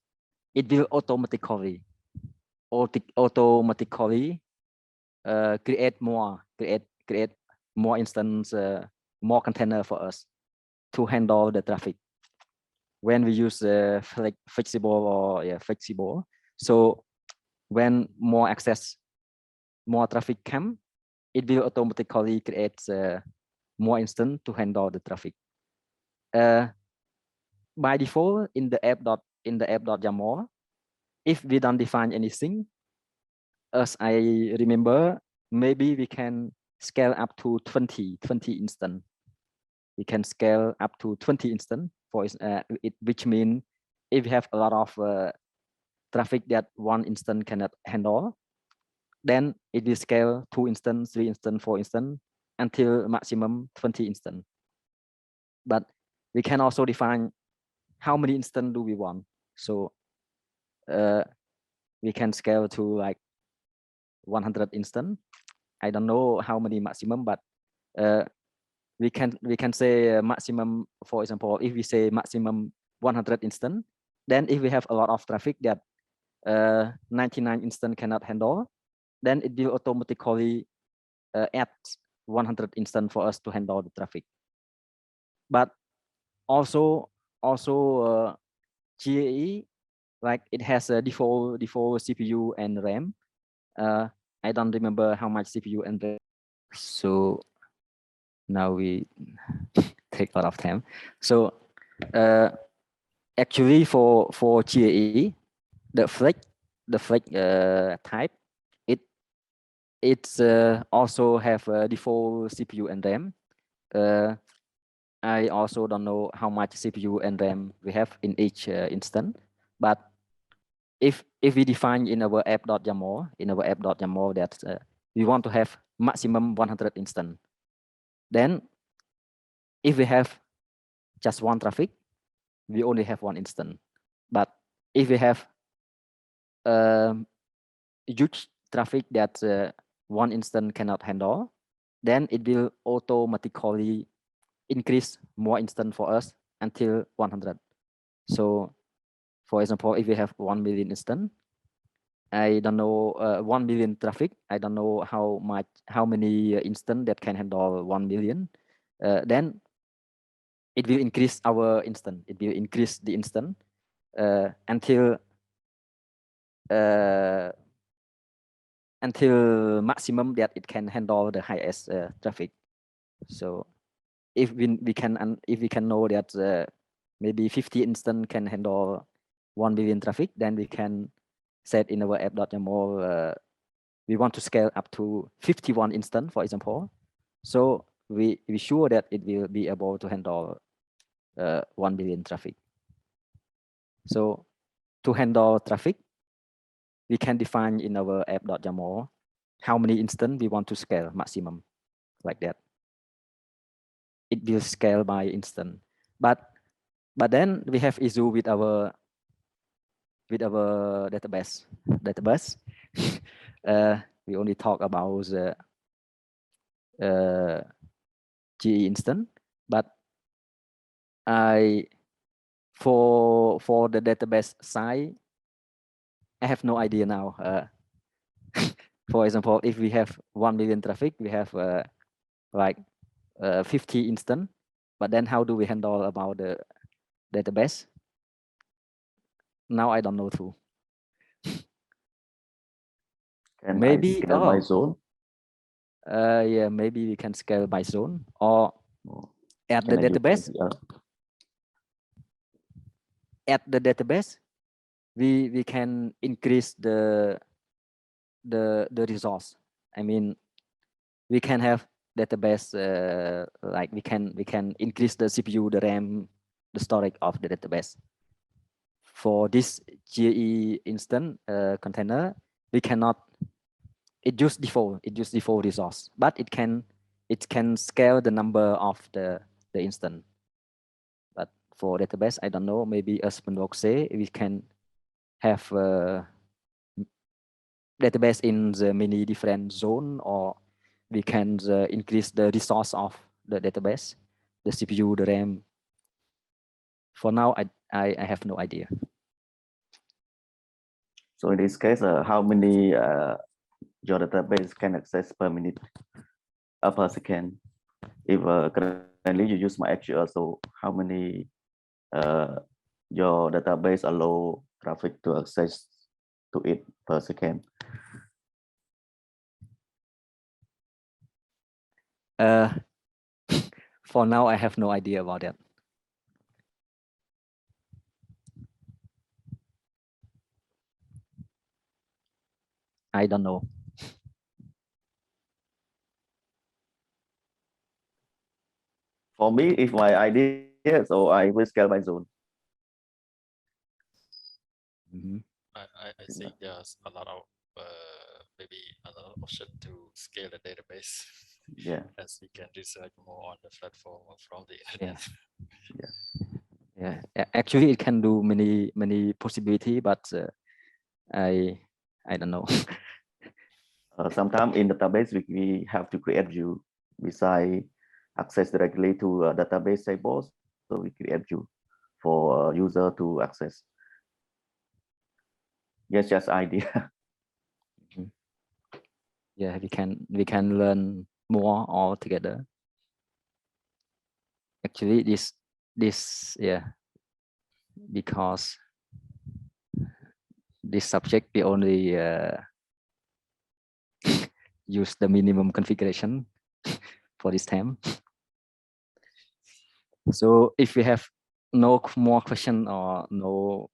it will automatically create more instance, more container for us to handle the traffic. When we use flexible or flexible, so when more access, more traffic come, it will automatically create more instance to handle the traffic. By default, in the app.yaml, if we don't define anything, as I remember, maybe we can scale up to 20 instance. We can scale up to 20 instance for it, which means if we have a lot of traffic that 1 instance cannot handle, then it will scale 2 instance, 3 instance, 4 instance until maximum 20 instance. But we can also define how many instance do we want. So we can scale to like 100 instance. I don't know how many maximum, but we can say maximum. For example, if we say maximum 100 instance, then if we have a lot of traffic that 99 instance cannot handle, then it will automatically add 100 instance for us to handle the traffic. But also GAE, like it has a default CPU and RAM. I don't remember how much CPU and RAM. So now we take a lot of time. So actually for GAE, the flex type, it's also have a default CPU and RAM. I also don't know how much CPU and RAM we have in each instance, but if we define in our app.yaml, that we want to have maximum 100 instance, then if we have just 1 traffic, we only have 1 instance. But if we have huge traffic that 1 instance cannot handle, then it will automatically increase more instance for us until 100. So for example, if we have 1 million instance, I don't know 1 million traffic. I don't know how many instance that can handle 1 million. Then it will increase our instance. It will increase the instance until maximum that it can handle the highest traffic. So if we can know that maybe 50 instance can handle 1 million traffic, then we can set in our app.yaml we want to scale up to 51 instance, for example. So we sure that it will be able to handle 1 billion traffic. So to handle traffic, we can define in our app.yaml how many instance we want to scale maximum, like that. It will scale by instance, but then we have issue with our with our database. We only talk about the GE instance, but for the database side, I have no idea now. For example, if we have 1 million traffic, we have like 50 instance, but then how do we handle about the database? Now I don't know too. Can Maybe I scale by zone? yeah, maybe we can scale by zone or at the Can I use database. NCR? At the database, we can increase the resource. I mean, we can have database like we can increase the CPU, the RAM, the storage of the database. For this GE instance container, we cannot. It use default resource, but it can scale the number of the instance. But for database, I don't know. Maybe as Penwok say, we can have database in the many different zone, or we can increase the resource of the database, the CPU, the RAM. For now, I have no idea. So in this case, how many your database can access per minute, per second? If currently you use MySQL, so how many your database allow traffic to access to it per second? For now, I have no idea about that. I don't know. For me, if my idea, so I will scale by zone. I think there's a lot of maybe another option to scale the database. Yeah. As we can research more on the platform or from the internet. Yeah. Actually, it can do many possibility, but I don't know. Sometimes in database we have to create view beside access directly to database tables, so we create view for user to access. Yes, just idea. Yeah, we can learn more all together. Actually, this yeah, because this subject we only use the minimum configuration for this time. So if we have no more question or no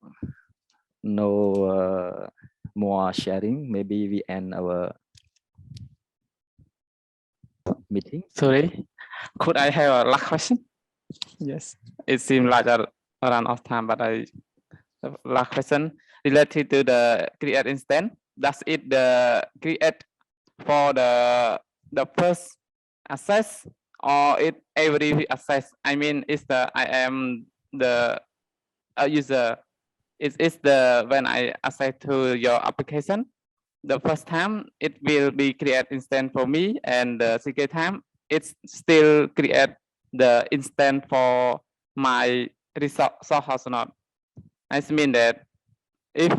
more sharing, maybe we end our meeting. Sorry, could I have a last question? Yes, it seems like a run of time, but last question related to the create instance. Does it the create for the first access, or it every access? I mean, is the I am the user. Is the when I access to your application, the first time it will be create instance for me, and the second time it's still create the instance for my resource or not. I mean that if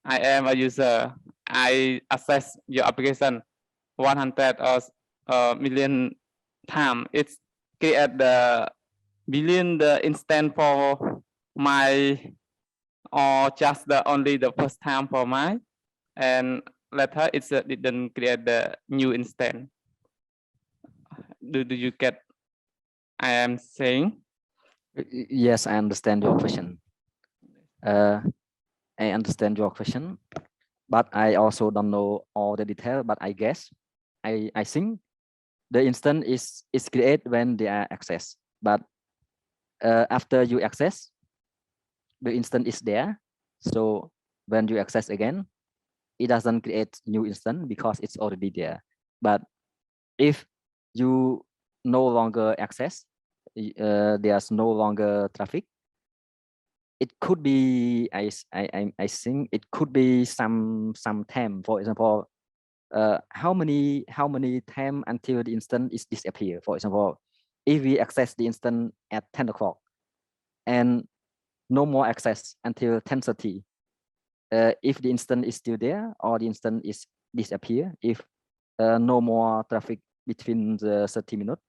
I am a user, I access your application 100 or million time, it's create the billion the instance for my, or just the only the first time for my, and later it didn't create the new instance. Do you get I am saying? Yes, I understand your question. I understand your question, but I also don't know all the detail. But I guess I think the instance is created when they are accessed. But after you access, the instance is there. So when you access again, it doesn't create new instance because it's already there. But if you no longer access, there's no longer traffic, it could be I think it could be some time. For example, how many time until the instance is disappear. For example, if we access the instance at 10 o'clock and no more access until 10:30, if the instance is still there or the instance is disappear, if no more traffic between the 30 minutes,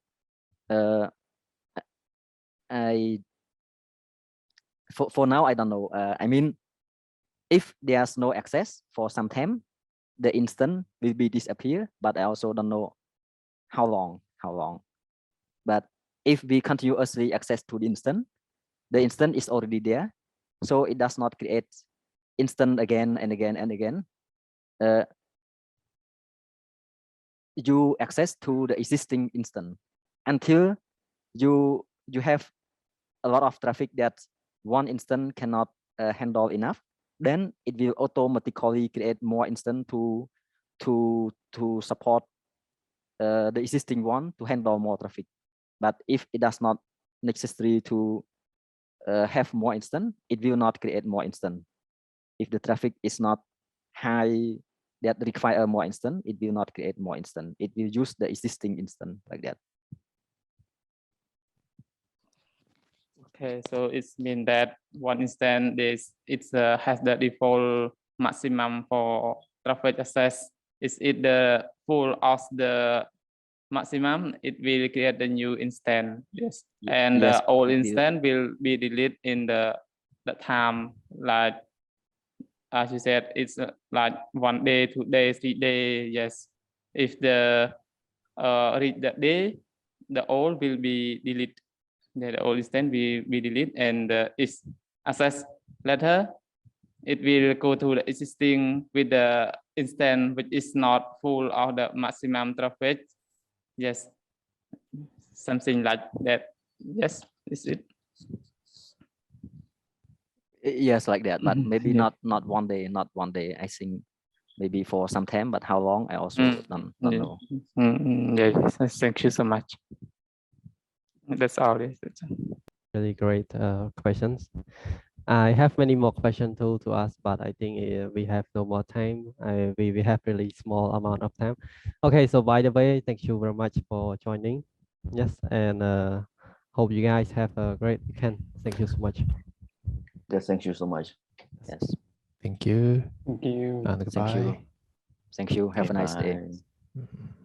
for now I don't know. I mean, if there's no access for some time, the instance will be disappear, but I also don't know how long. But if we continuously access to the instance is already there, so it does not create instant again and again and again. You access to the existing instance until you have a lot of traffic that one instance cannot handle enough. Then it will automatically create more instance to support the existing one to handle more traffic. But if it does not necessary to have more instance, it will not create more instance. If the traffic is not high that require more instance, it will not create more instance. It will use the existing instance like that. Okay, so it's mean that one instance has the default maximum for traffic access. Is it the full of the maximum? It will create the new instance. Yes, and yes, the old instance will be deleted in the time, like as you said, it's like 1 day, 2 days, 3 days. Yes, if the reach that day, the old will be deleted. The old instance will be deleted, and its access later, it will go to the existing with the instance which is not full of the maximum traffic. Yes, something like that. Yes, is it? Yes, like that, but maybe Yeah. not one day. I think maybe for some time, but how long I also don't Yeah. know. Yes, thank you so much. That's all. Really great questions. I have many more questions to ask, but I think we have no more time. We have really small amount of time. Okay, so by the way, thank you very much for joining. Yes, and hope you guys have a great weekend. Thank you so much. Yes, thank you so much. Yes, Thank you. Thank you. And goodbye. thank you. Have a nice day. Bye. Mhm.